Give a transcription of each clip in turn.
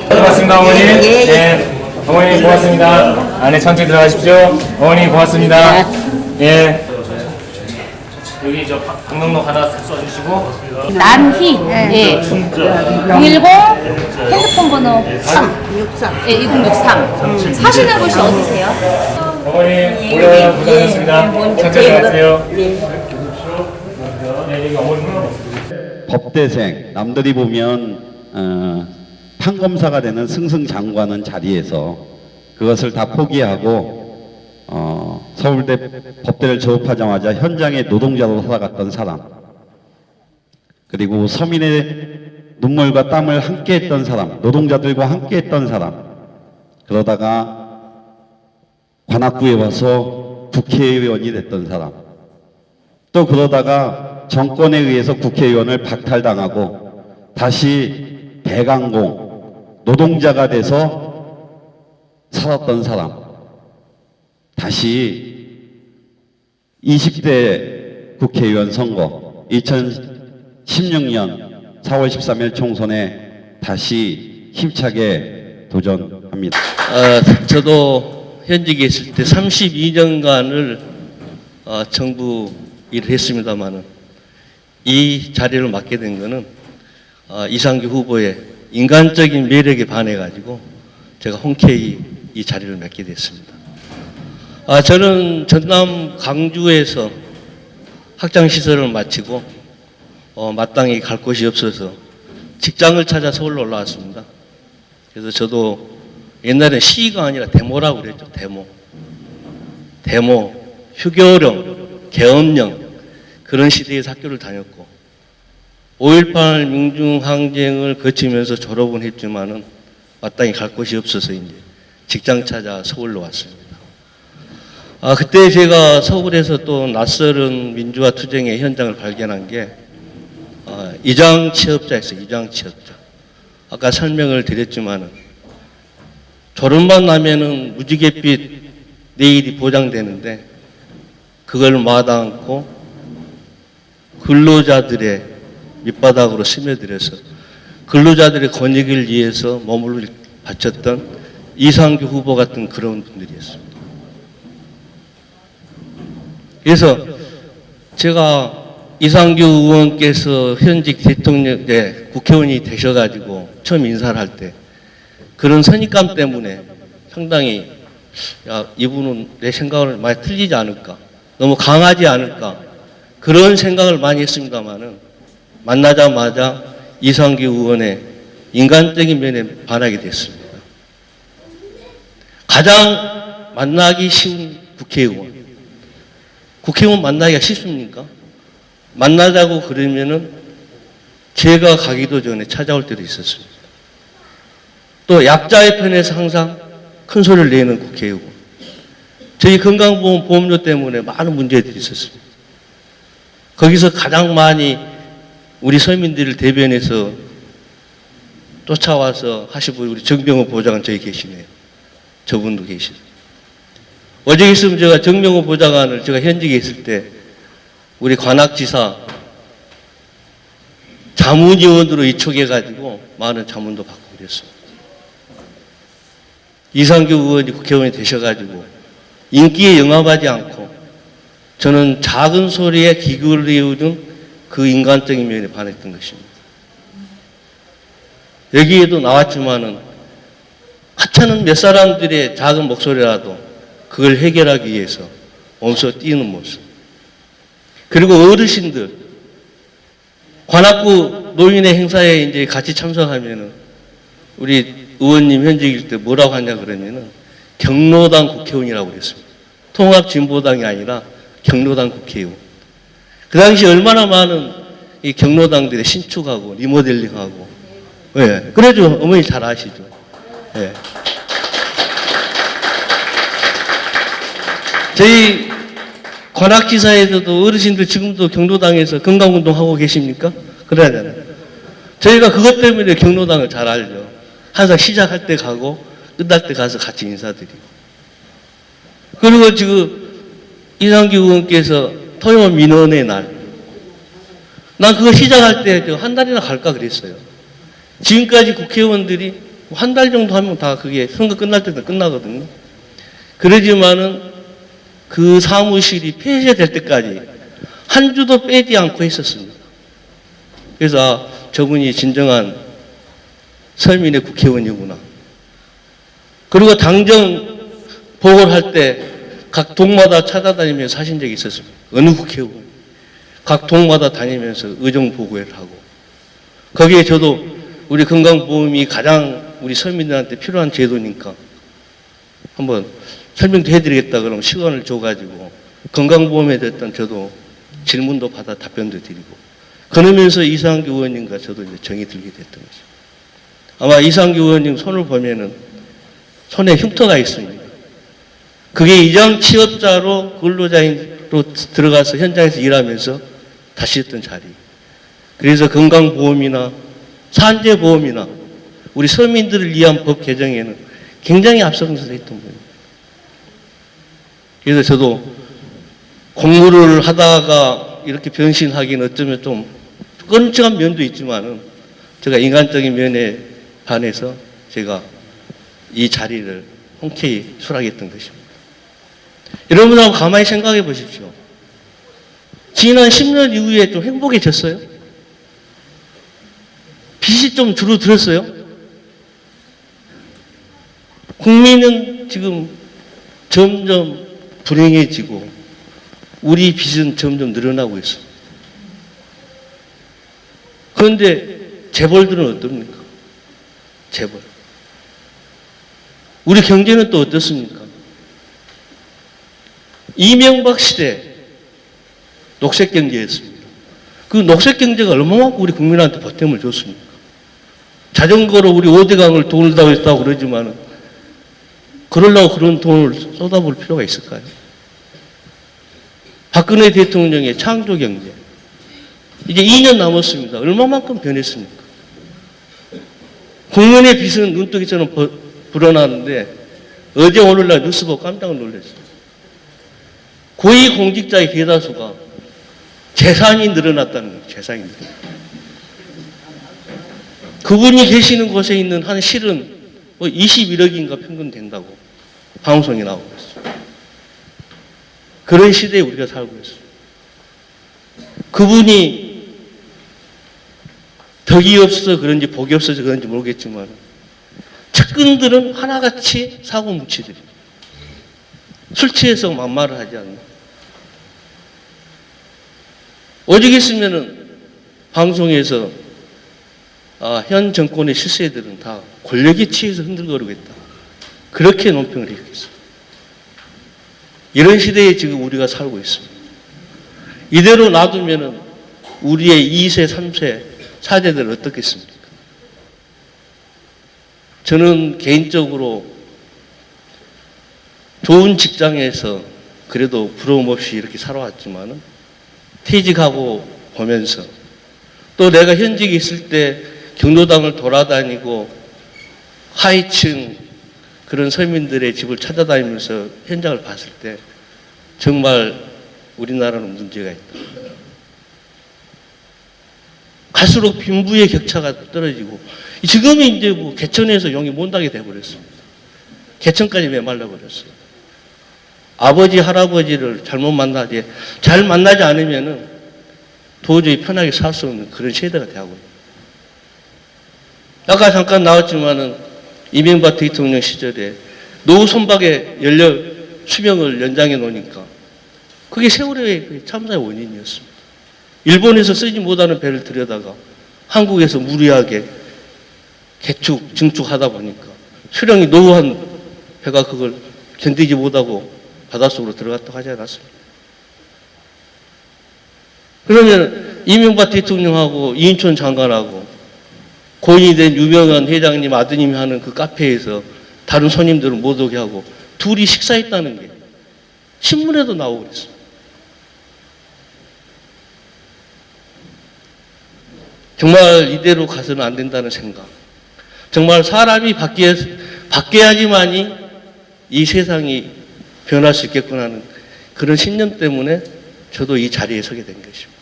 고맙습니다, 어머니. 네. 어머니 고맙습니다. 안에 천천히 들어가십시오. 어머니 고맙습니다. 예. 여기 저 방명록 하나 써주시고. 남희. 예. 010 핸드폰 번호 363. 예, 2063. 사시는 곳이 어디세요? 어머니 오래 고생하셨습니다. 천천히 가세요. 네, 여기 어머니. 법대생, 남들이 보면 판검사가 되는 승승장구하는 자리에서 그것을 다 포기하고 서울대 법대를 졸업하자마자 현장의 노동자로 살아갔던 사람, 그리고 서민의 눈물과 땀을 함께 했던 사람, 노동자들과 함께 했던 사람, 그러다가 관악구에 와서 국회의원이 됐던 사람, 또 그러다가 정권에 의해서 국회의원을 박탈당하고 다시 대강공 노동자가 돼서 살았던 사람, 다시 20대 국회의원 선거 2016년 4월 13일 총선에 다시 힘차게 도전합니다. 저도 현직에 있을 때 32년간을 정부 일을 했습니다만은 이 자리를 맡게 된 거는 이상규 후보의 인간적인 매력에 반해가지고 제가 흔쾌히 이 자리를 맡게 됐습니다. 저는 전남 광주에서 학창시설을 마치고 마땅히 갈 곳이 없어서 직장을 찾아 서울로 올라왔습니다. 그래서 저도 옛날에 시가 아니라 데모라고 그랬죠. 데모, 휴교령, 계엄령 그런 시대에서 학교를 다녔고 5.18 민중항쟁을 거치면서 졸업은 했지만은 마땅히 갈 곳이 없어서 이제 직장 찾아 서울로 왔습니다. 그때 제가 서울에서 또 낯설은 민주화 투쟁의 현장을 발견한 게 이장 취업자였어요. 이장 취업자. 아까 설명을 드렸지만은 졸업만 나면은 무지갯빛 내일이 보장되는데 그걸 마다않고 근로자들의 밑바닥으로 스며들어서 근로자들의 권익을 위해서 몸을 바쳤던 이상규 후보 같은 그런 분들이었습니다. 그래서 제가 이상규 의원께서 현직 대통령, 국회의원이 되셔가지고 처음 인사를 할 때 그런 선입감 때문에 상당히 이분은 내 생각을 많이 틀리지 않을까, 너무 강하지 않을까 그런 생각을 많이 했습니다만은 만나자마자 이상규 의원의 인간적인 면에 반하게 됐습니다. 가장 만나기 쉬운 국회의원. 국회의원 만나기가 쉽습니까? 만나자고 그러면은 제가 가기도 전에 찾아올 때도 있었습니다. 또 약자의 편에서 항상 큰 소리를 내는 국회의원. 저희 건강보험료 때문에 많은 문제들이 있었습니다. 거기서 가장 많이 우리 서민들을 대변해서 쫓아와서 하시고 우리 정병호 보좌관 저기 계시네요. 저분도 계시죠. 어제 있으면 제가 정병호 보좌관을 제가 현직에 있을 때 우리 관악지사 자문위원으로 이촉해가지고 많은 자문도 받고 그랬습니다. 이상규 의원이 국회의원이 되셔가지고 인기에 영합하지 않고 저는 작은 소리에 귀 기울이는 그 인간적인 면에 반했던 것입니다. 여기에도 나왔지만은 하찮은 몇 사람들의 작은 목소리라도 그걸 해결하기 위해서 몸소 뛰는 모습. 그리고 어르신들, 관악구 노인의 행사에 이제 같이 참석하면은 우리 의원님 현직일 때 뭐라고 하냐 그러면은 경로당 국회의원이라고 그랬습니다. 통합진보당이 아니라 경로당 국회의원. 그 당시 얼마나 많은 이 경로당들이 신축하고 리모델링하고, 예, 그래죠. 어머니 잘 아시죠. 예. 저희 관악지사에서도 어르신들 지금도 경로당에서 건강운동하고 계십니까? 그래야 저희가 그것 때문에 경로당을 잘 알죠. 항상 시작할 때 가고 끝날 때 가서 같이 인사드리고. 그리고 지금 이상규 의원께서 토요일 민원의 날, 난 그거 시작할 때 한 달이나 갈까 그랬어요. 지금까지 국회의원들이 한 달 정도 하면 다 그게 선거 끝날 때도 끝나거든요. 그러지만은 그 사무실이 폐쇄될 때까지 한 주도 빼지 않고 했었습니다. 그래서 저분이 진정한 서민의 국회의원이구나. 그리고 당정 보고를 할 때 각 동마다 찾아다니면서 하신 적이 있었습니다. 어느 국회의원. 각 동마다 다니면서 의정 보고를 하고. 거기에 저도 우리 건강보험이 가장 우리 서민들한테 필요한 제도니까 한번 설명도 해드리겠다 그러면 시간을 줘가지고 건강보험에 대한 저도 질문도 받아 답변도 드리고 그러면서 이상규 의원님과 저도 이제 정이 들게 됐던 거죠. 아마 이상규 의원님 손을 보면은 손에 흉터가 있습니다. 그게 이장 취업자로 근로자로 들어가서 현장에서 일하면서 다시 했던 자리. 그래서 건강보험이나 산재보험이나 우리 서민들을 위한 법 개정에는 굉장히 앞서가서 했던 분입니다. 그래서 저도 공부를 하다가 이렇게 변신하기는 어쩌면 좀 끔찍한 면도 있지만은 제가 인간적인 면에 반해서 제가 이 자리를 흔쾌히 수락했던 것입니다. 여러분하고 가만히 생각해 보십시오. 지난 10년 이후에 좀 행복해졌어요? 빚이 좀 줄어들었어요? 국민은 지금 점점 불행해지고 우리 빚은 점점 늘어나고 있습니다. 그런데 재벌들은 어떻습니까? 재벌. 우리 경제는 또 어떻습니까? 이명박 시대 녹색경제였습니다. 그 녹색경제가 얼마만큼 우리 국민한테 보탬을 줬습니까? 자전거로 우리 5대강을 돌다고 했다고 그러지만 그러려고 그런 돈을 쏟아볼 필요가 있을까요? 박근혜 대통령의 창조경제. 이제 2년 남았습니다. 얼마만큼 변했습니까? 국민의 빚은 눈뜨기처럼 불어나는데 어제 오늘날 뉴스 보고 깜짝 놀랐어요. 고위공직자의 대다수가 재산이 늘어났다는 거예요. 재산이 늘어났다. 그분이 계시는 곳에 있는 한 실은 뭐 21억인가 평균 된다고 방송에 나오고 있어요. 그런 시대에 우리가 살고 있어요. 그분이 덕이 없어서 그런지 복이 없어서 그런지 모르겠지만 측근들은 하나같이 사고 뭉치들입니다. 술 취해서 막말을 하지 않는. 오직 있으면은 방송에서 현 정권의 실세들은 다 권력에 취해서 흔들거리고 있다. 그렇게 논평을 했겠어요. 이런 시대에 지금 우리가 살고 있습니다. 이대로 놔두면은 우리의 2세, 3세, 4대들 어떻겠습니까? 저는 개인적으로 좋은 직장에서 그래도 부러움 없이 이렇게 살아왔지만은 퇴직하고 보면서 또 내가 현직에 있을 때 경로당을 돌아다니고 하위층 그런 서민들의 집을 찾아다니면서 현장을 봤을 때 정말 우리나라는 문제가 있다. 갈수록 빈부의 격차가 떨어지고 지금이 이제 뭐 개천에서 용이 못나게 돼버렸습니다. 개천까지 메말라 버렸어요. 아버지, 할아버지를 잘못 만나지, 잘 만나지 않으면은 도저히 편하게 살 수 없는 그런 세대가 되고 있어요. 아까 잠깐 나왔지만은 이명박 대통령 시절에 노후 선박의 수명을 연장해 놓으니까 그게 세월호의 참사의 원인이었습니다. 일본에서 쓰지 못하는 배를 들여다가 한국에서 무리하게 개축, 증축하다 보니까 수령이 노후한 배가 그걸 견디지 못하고 바닷속으로 들어갔다고 하지 않았습니까? 그러면 이명박 대통령하고 이인촌 장관하고 고인이 된 유명한 회장님 아드님이 하는 그 카페에서 다른 손님들을 못 오게 하고 둘이 식사했다는 게 신문에도 나오고 그랬어요. 정말 이대로 가서는 안 된다는 생각. 정말 사람이 바뀌어야지만이 이 세상이 변할 수 있겠구나 하는 그런 신념 때문에 저도 이 자리에 서게 된 것입니다.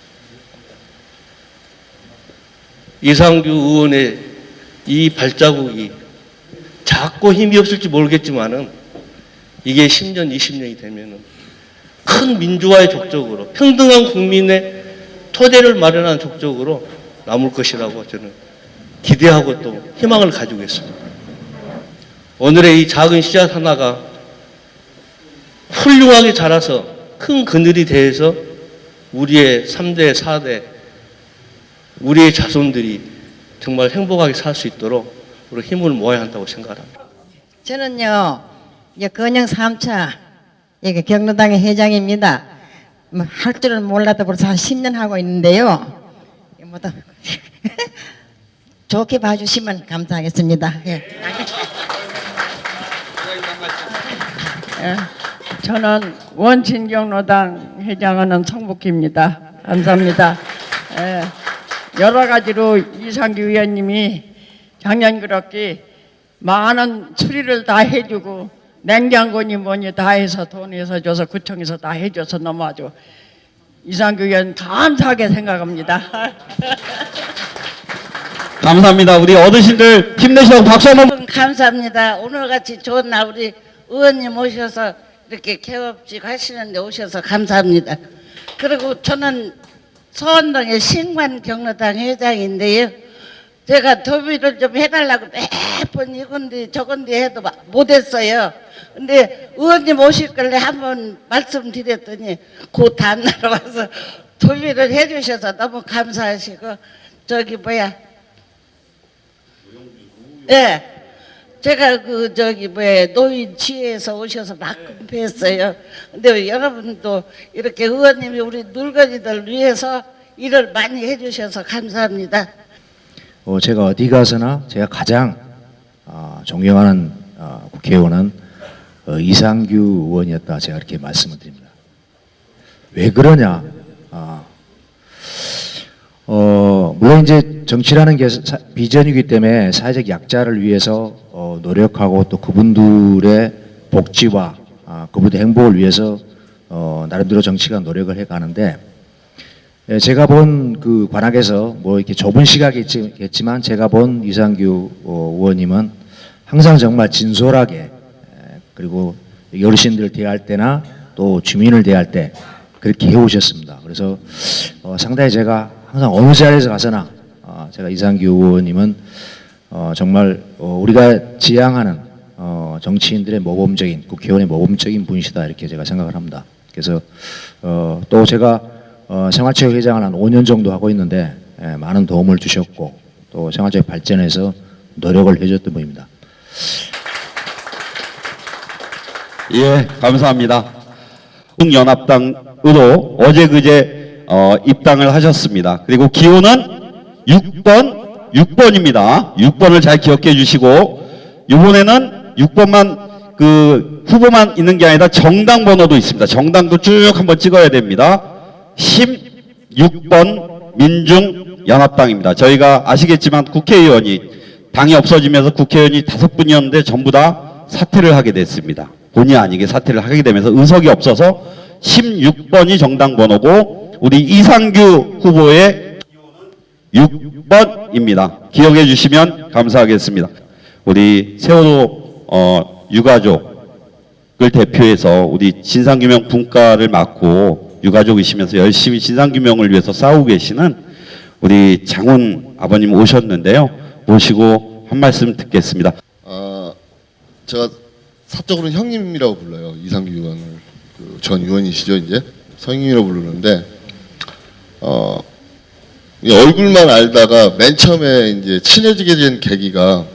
이상규 의원의 이 발자국이 작고 힘이 없을지 모르겠지만은 이게 10년, 20년이 되면은 큰 민주화의 족적으로 평등한 국민의 토대를 마련한 족적으로 남을 것이라고 저는 기대하고 또 희망을 가지고 있습니다. 오늘의 이 작은 씨앗 하나가 훌륭하게 자라서 큰 그늘이 되어서 우리의 3대, 4대, 우리의 자손들이 정말 행복하게 살 수 있도록 우리 힘을 모아야 한다고 생각합니다. 저는요, 이제 건영 3차 여기 경로당의 회장입니다. 뭐 할 줄은 몰라도 벌써 한 10년 하고 있는데요. 뭐도 좋게 봐주시면 감사하겠습니다. 예. 저는 원친경로당 회장하는 성복희입니다. 감사합니다. 여러 가지로 이상규 의원님이 작년 그렇게 많은 수리를 다 해주고 냉장고니 뭐니 다 해서 돈에서 줘서 구청에서 다 해줘서 너무 아주 이상규 의원 감사하게 생각합니다. 감사합니다. 우리 어르신들 힘내시라고 박수 한번. 감사합니다. 오늘같이 좋은 날 우리 의원님 오셔서 이렇게 개업식 하시는데 오셔서 감사합니다. 그리고 저는 서원동의 신관 경로당 회장인데요. 제가 도비를 좀 해달라고 매번 이건데 저건데 해도 못했어요. 근데 의원님 오실걸래 한번 말씀드렸더니 그 다음날 와서 도비를 해주셔서 너무 감사하시고 저기 뭐야 예. 제가 그 저기 뭐야 노인 지회에서 오셔서 막금 뵀어요. 근데 여러분도 이렇게 의원님이 우리 늙은이들 위해서 일을 많이 해주셔서 감사합니다. 제가 어디 가서나 제가 가장 존경하는 국회의원은 이상규 의원이었다 제가 이렇게 말씀을 드립니다. 왜 그러냐? 물론 이제 정치라는 게 비전이기 때문에 사회적 약자를 위해서 노력하고 또 그분들의 복지와 그분들의 행복을 위해서 나름대로 정치가 노력을 해 가는데 제가 본 그 관악에서 뭐 이렇게 좁은 시각이겠지만 제가 본 이상규 의원님은 항상 정말 진솔하게 그리고 어르신들 대할 때나 또 주민을 대할 때 그렇게 해오셨습니다. 그래서 상당히 제가 항상 어느 자리에서 가서나 제가 이상규 의원님은 정말 우리가 지향하는 정치인들의 모범적인 국회의원의 모범적인 분이시다 이렇게 제가 생각을 합니다. 그래서 또 제가 생활체육회장을 한 5년 정도 하고 있는데 많은 도움을 주셨고 또 생활체육 발전에서 노력을 해줬던 분입니다. 예, 감사합니다. 연합당으로 어제 그제 입당을 하셨습니다. 그리고 기호는 6번입니다. 6번을 잘 기억해 주시고 이번에는 6번만 그 후보만 있는 게 아니라 정당 번호도 있습니다. 정당도 쭉 한번 찍어야 됩니다. 16번 민중연합당입니다. 저희가 아시겠지만 국회의원이 당이 없어지면서 국회의원이 5분이었는데 전부 다 사퇴를 하게 됐습니다. 본의 아니게 사퇴를 하게 되면서 의석이 없어서 16번이 정당 번호고 우리 이상규 후보의 6번입니다. 기억해 주시면 감사하겠습니다. 우리 세월호 유가족을 대표해서 우리 진상규명 분과를 맡고 유가족이시면서 열심히 진상규명을 위해서 싸우고 계시는 우리 장훈 아버님 오셨는데요. 모시고 한 말씀 듣겠습니다. 제가 사적으로는 형님이라고 불러요. 이상규 의원을 전 의원이시죠 이제 성인이라고 부르는데 얼굴만 알다가 맨 처음에 이제 친해지게 된 계기가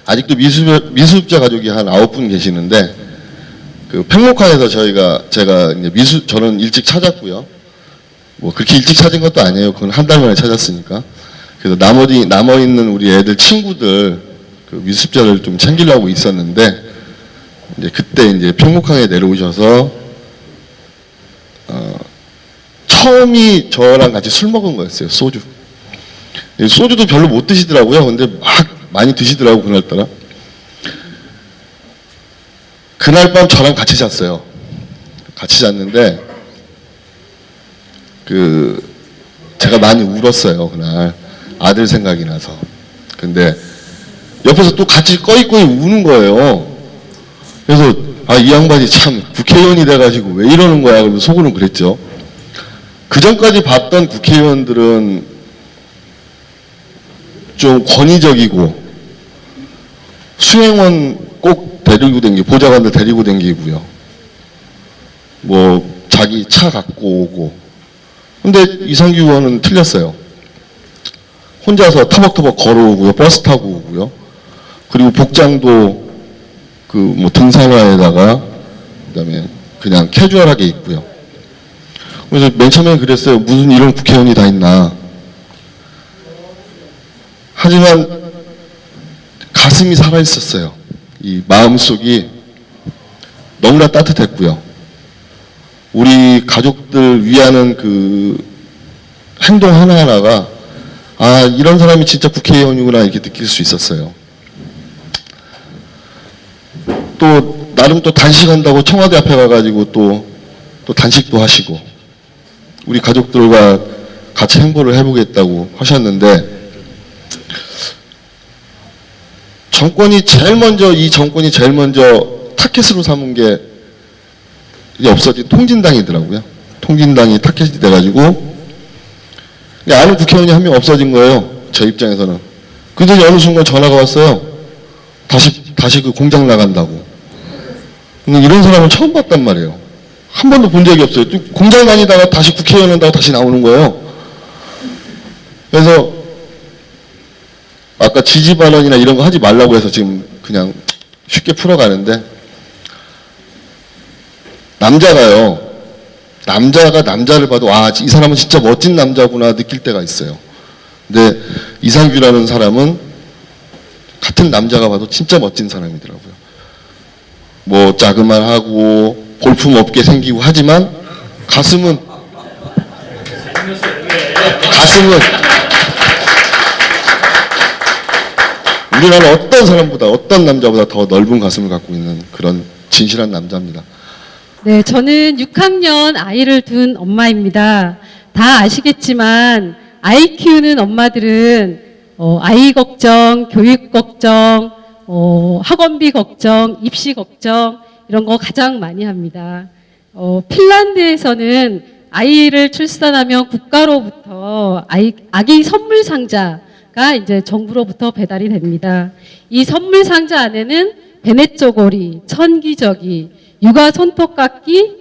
아직도 미수습자 가족이 한 9분 계시는데 그 팽목항에서 제가 이제 저는 일찍 찾았고요. 뭐 그렇게 일찍 찾은 것도 아니에요. 그건 한 달 만에 찾았으니까. 그래서 남아 있는 우리 애들 친구들 그 미수습자를 좀 챙기려고 있었는데 이제 그때 이제 팽목항에 내려오셔서 처음이 저랑 같이 술 먹은 거였어요. 소주. 소주도 별로 못 드시더라고요. 근데 막 많이 드시더라고 그날따라. 그날 밤 저랑 같이 잤어요. 같이 잤는데 제가 많이 울었어요. 그날 아들 생각이 나서. 근데 옆에서 또 같이 꺼이꺼이 우는 거예요. 그래서 아, 이 양반이 참 국회의원이 돼가지고 왜 이러는 거야. 그러면서 속으로는 그랬죠. 그 전까지 봤던 국회의원들은 좀 권위적이고 수행원 꼭 데리고 댕기고 보좌관들 데리고 댕기고요. 뭐 자기 차 갖고 오고. 근데 이상규 의원은 틀렸어요. 혼자서 터벅터벅 걸어오고요. 버스 타고 오고요. 그리고 복장도 그 뭐 등산화에다가 그다음에 그냥 캐주얼하게 입고요. 그래서 맨 처음에 그랬어요. 무슨 이런 국회의원이 다 있나. 하지만 가슴이 살아있었어요. 이 마음속이 너무나 따뜻했고요. 우리 가족들 위하는 그 행동 하나하나가 아, 이런 사람이 진짜 국회의원이구나 이렇게 느낄 수 있었어요. 또 나름 또 단식한다고 청와대 앞에 가가지고 또 단식도 하시고 우리 가족들과 같이 행보를 해보겠다고 하셨는데 이 정권이 제일 먼저 타켓으로 삼은 게 이제 없어진 통진당이더라고요. 통진당이 타켓이 돼가지고 아는 국회의원이 한 명 없어진 거예요. 저 입장에서는. 그런데 어느 순간 전화가 왔어요. 다시 그 공장 나간다고. 근데 이런 사람은 처음 봤단 말이에요. 한 번도 본 적이 없어요. 공장 다니다가 다시 국회의원 한다고 다시 나오는 거예요. 그래서 아까 지지 발언이나 이런 거 하지 말라고 해서 지금 그냥 쉽게 풀어가는데 남자가 남자를 봐도 아, 이 사람은 진짜 멋진 남자구나 느낄 때가 있어요. 근데 이상규라는 사람은 같은 남자가 봐도 진짜 멋진 사람이더라고요. 뭐 자그만하고 볼품없게 생기고 하지만 가슴은 우리나라 어떤 사람보다 어떤 남자보다 더 넓은 가슴을 갖고 있는 그런 진실한 남자입니다. 네, 저는 6학년 아이를 둔 엄마입니다. 다 아시겠지만 아이 키우는 엄마들은 아이 걱정, 교육 걱정, 학원비 걱정, 입시 걱정 이런 거 가장 많이 합니다. 핀란드에서는 아이를 출산하면 국가로부터 아기 선물 상자가 이제 정부로부터 배달이 됩니다. 이 선물 상자 안에는 베넷조고리, 천기저귀, 육아 손톱깎이,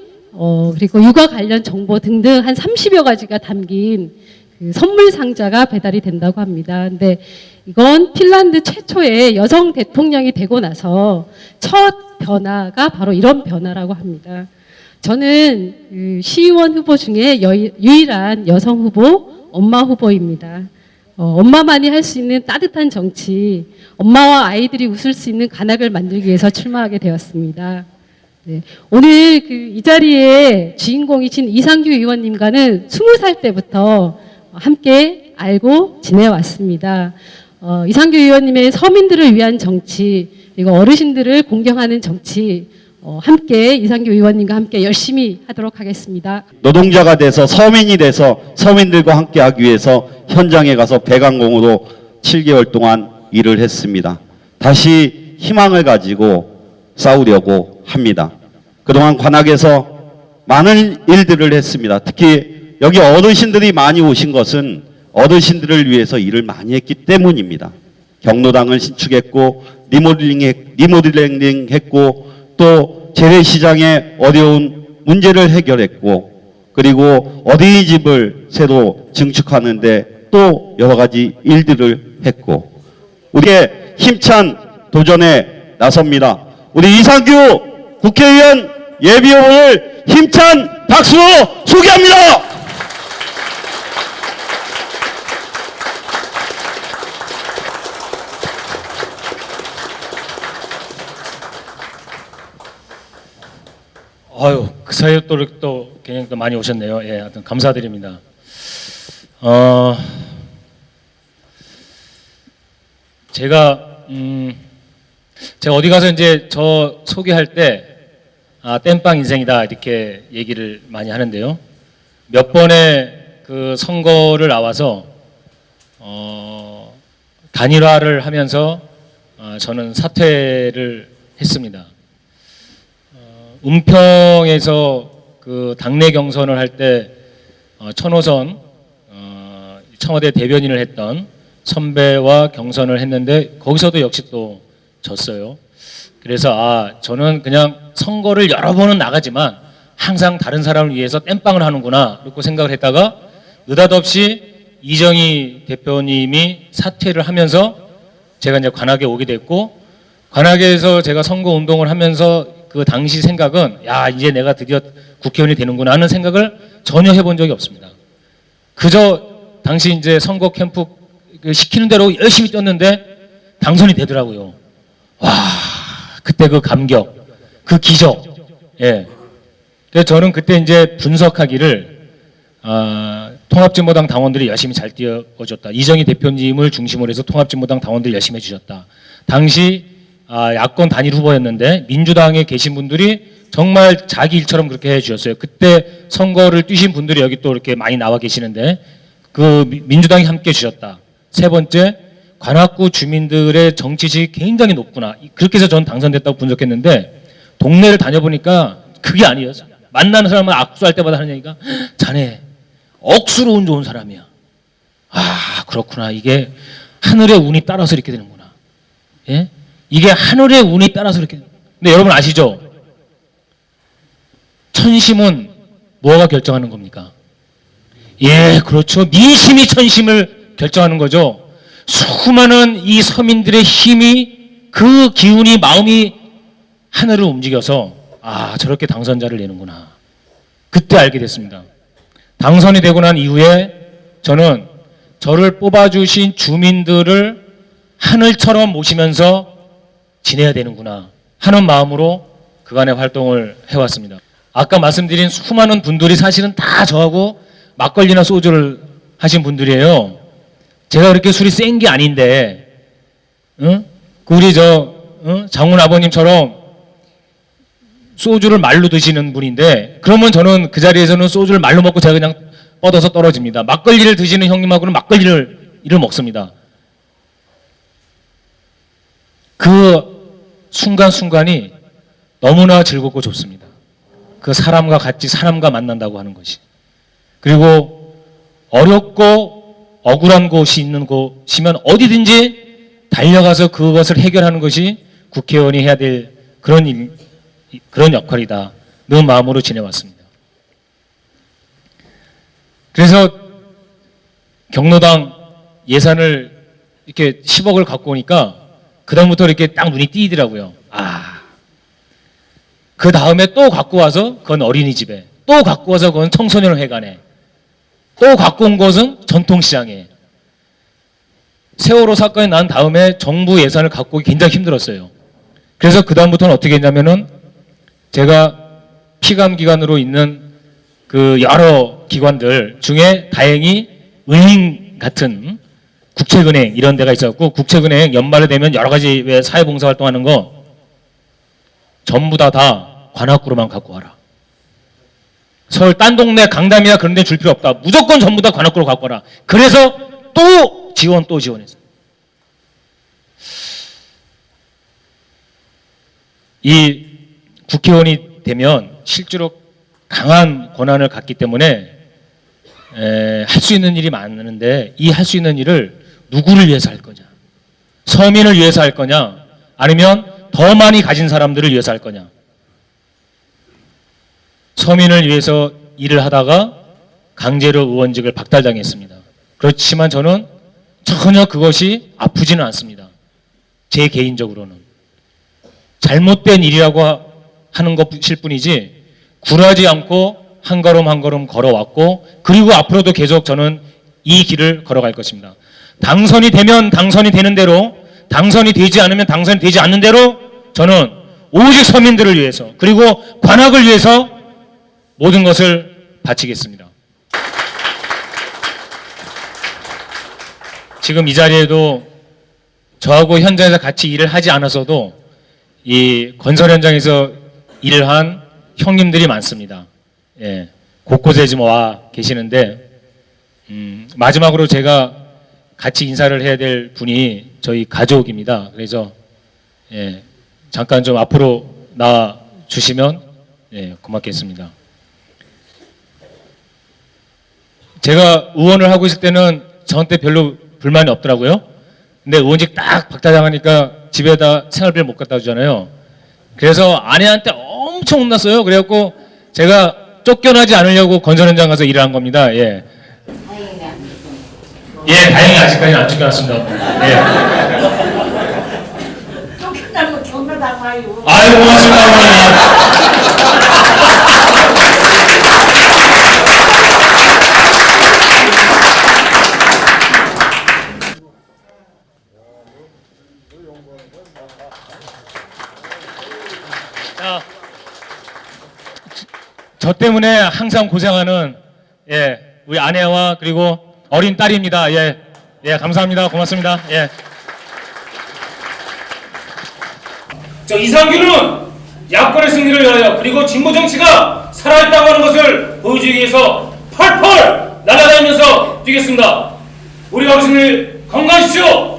그리고 육아 관련 정보 등등 한 30여 가지가 담긴 그 선물 상자가 배달이 된다고 합니다. 근데 이건 핀란드 최초의 여성 대통령이 되고 나서 첫 변화가 바로 이런 변화라고 합니다. 저는 그 시의원 후보 중에 유일한 여성 후보, 엄마 후보입니다. 엄마만이 할 수 있는 따뜻한 정치, 엄마와 아이들이 웃을 수 있는 관악을 만들기 위해서 출마하게 되었습니다. 네. 오늘 이 자리에 주인공이신 이상규 의원님과는 20살 때부터 함께 알고 지내왔습니다. 이상규 의원님의 서민들을 위한 정치, 그리고 어르신들을 공경하는 정치, 함께 이상규 의원님과 함께 열심히 하도록 하겠습니다. 노동자가 돼서 서민이 돼서 서민들과 함께하기 위해서 현장에 가서 배관공으로 7개월 동안 일을 했습니다. 다시 희망을 가지고 싸우려고 합니다. 그동안 관악에서 많은 일들을 했습니다. 특히 여기 어르신들이 많이 오신 것은 어르신들을 위해서 일을 많이 했기 때문입니다. 경로당을 신축했고 리모델링 했고 또 재래시장의 어려운 문제를 해결했고 그리고 어린이집을 새로 증축하는데 또 여러 가지 일들을 했고 우리의 힘찬 도전에 나섭니다. 우리 이상규 국회의원 예비후보를 힘찬 박수로 소개합니다. 아유, 그 사이에 또 굉장히 또 많이 오셨네요. 예, 하여튼 감사드립니다. 제가 어디 가서 이제 저 소개할 때 땜빵 인생이다 이렇게 얘기를 많이 하는데요. 몇 번의 그 선거를 나와서 단일화를 하면서 저는 사퇴를 했습니다. 은평에서 그 당내 경선을 할 때 천호선 청와대 대변인을 했던 선배와 경선을 했는데 거기서도 역시 또 졌어요. 그래서 저는 그냥 선거를 여러 번은 나가지만 항상 다른 사람을 위해서 땜빵을 하는구나 이렇게 생각을 했다가 느닷없이 이정희 대표님이 사퇴를 하면서 제가 이제 관악에 오게 됐고, 관악에서 제가 선거 운동을 하면서 그 당시 생각은 야, 이제 내가 드디어 국회의원이 되는구나 하는 생각을 전혀 해본 적이 없습니다. 그저 당시 이제 선거 캠프 시키는 대로 열심히 뛰었는데 당선이 되더라고요. 와, 그때 그 감격, 그 기적. 예. 그래서 저는 그때 이제 분석하기를 통합진보당 당원들이 열심히 잘 뛰어줬다. 이정희 대표님을 중심으로 해서 통합진보당 당원들이 열심히 해주셨다. 당시 야권 단일 후보였는데 민주당에 계신 분들이 정말 자기 일처럼 그렇게 해주셨어요. 그때 선거를 뛰신 분들이 여기 또 이렇게 많이 나와 계시는데 그 민주당이 함께 주셨다. 세 번째, 관악구 주민들의 정치식이 굉장히 높구나. 그렇게 해서 저는 당선됐다고 분석했는데 동네를 다녀보니까 그게 아니었어요. 만나는 사람은 악수할 때마다 하는 얘기가 자네 억수로 운 좋은 사람이야. 그렇구나. 이게 하늘의 운이 따라서 이렇게 되는구나. 예? 이게 하늘의 운이 따라서 이렇게. 근데 여러분 아시죠? 천심은 뭐가 결정하는 겁니까? 예, 그렇죠. 민심이 천심을 결정하는 거죠. 수많은 이 서민들의 힘이, 그 기운이, 마음이 하늘을 움직여서 저렇게 당선자를 내는구나. 그때 알게 됐습니다. 당선이 되고 난 이후에 저는 저를 뽑아주신 주민들을 하늘처럼 모시면서 지내야 되는구나 하는 마음으로 그간의 활동을 해왔습니다. 아까 말씀드린 수많은 분들이 사실은 다 저하고 막걸리나 소주를 하신 분들이에요. 제가 그렇게 술이 센 게 아닌데, 우리 장훈 아버님처럼 소주를 말로 드시는 분인데, 그러면 저는 그 자리에서는 소주를 말로 먹고 제가 그냥 뻗어서 떨어집니다. 막걸리를 드시는 형님하고는 막걸리를 먹습니다. 그 순간순간이 너무나 즐겁고 좋습니다. 그 사람과 같이 사람과 만난다고 하는 것이. 그리고 어렵고 억울한 곳이 있는 곳이면 어디든지 달려가서 그것을 해결하는 것이 국회의원이 해야 될 그런 역할이다. 그 마음으로 지내왔습니다. 그래서 경로당 예산을 이렇게 10억을 갖고 오니까 그다음부터 이렇게 딱 눈이 띄더라고요. 그 다음에 또 갖고 와서 그건 어린이집에, 또 갖고 와서 그건 청소년회관에, 또 갖고 온 것은 전통시장에. 세월호 사건이 난 다음에 정부 예산을 갖고 오기 굉장히 힘들었어요. 그래서 그 다음부터는 어떻게 했냐면은 제가 피감기관으로 있는 그 여러 기관들 중에 다행히 은행 같은 국책은행 이런 데가 있었고, 국책은행 연말에 되면 여러 가지 왜 사회봉사활동하는 거 전부 다 관악구로만 갖고 와라. 서울 딴 동네 강남이나 그런 데 줄 필요 없다. 무조건 전부 다 관악구로 갖고 와라. 그래서 또 지원했어요. 이 국회의원이 되면 실제로 강한 권한을 갖기 때문에 할 수 있는 일이 많은데, 이 할 수 있는 일을 누구를 위해서 할 거냐? 서민을 위해서 할 거냐? 아니면 더 많이 가진 사람들을 위해서 할 거냐? 서민을 위해서 일을 하다가 강제로 의원직을 박탈당했습니다. 그렇지만 저는 전혀 그것이 아프지는 않습니다. 제 개인적으로는. 잘못된 일이라고 하는 것일 뿐이지 굴하지 않고 한 걸음 한 걸음 걸어왔고, 그리고 앞으로도 계속 저는 이 길을 걸어갈 것입니다. 당선이 되면 당선이 되는 대로, 당선이 되지 않으면 당선이 되지 않는 대로 저는 오직 서민들을 위해서, 그리고 관악을 위해서 모든 것을 바치겠습니다. 지금 이 자리에도 저하고 현장에서 같이 일을 하지 않았어도 이 건설 현장에서 일을 한 형님들이 많습니다. 예, 곳곳에 지금 와 계시는데, 마지막으로 제가 같이 인사를 해야 될 분이 저희 가족입니다. 그래서 예, 잠깐 좀 앞으로 나와 주시면 예, 고맙겠습니다. 제가 의원을 하고 있을 때는 저한테 별로 불만이 없더라고요. 근데 의원직 딱 박탈당하니까 집에다 생활비를 못 갖다 주잖아요. 그래서 아내한테 엄청 혼났어요. 그래갖고 제가 쫓겨나지 않으려고 건설 현장 가서 일을 한 겁니다. 예. 예, 다행히 아직까지는 안 쫓겨났습니다. 예. 쫓겨나면 경로당 와요. 아유, 고맙습니다, 어머니. 자, 저 때문에 항상 고생하는 예, 우리 아내와 그리고 어린 딸입니다. 예, 예, 감사합니다. 고맙습니다. 예. 이상규는 야권의 승리를 위하여 그리고 진보 정치가 살아있다고 하는 것을 보여주기 위해서 펄펄 날아다니면서 뛰겠습니다. 우리 어르신들 건강하십시오.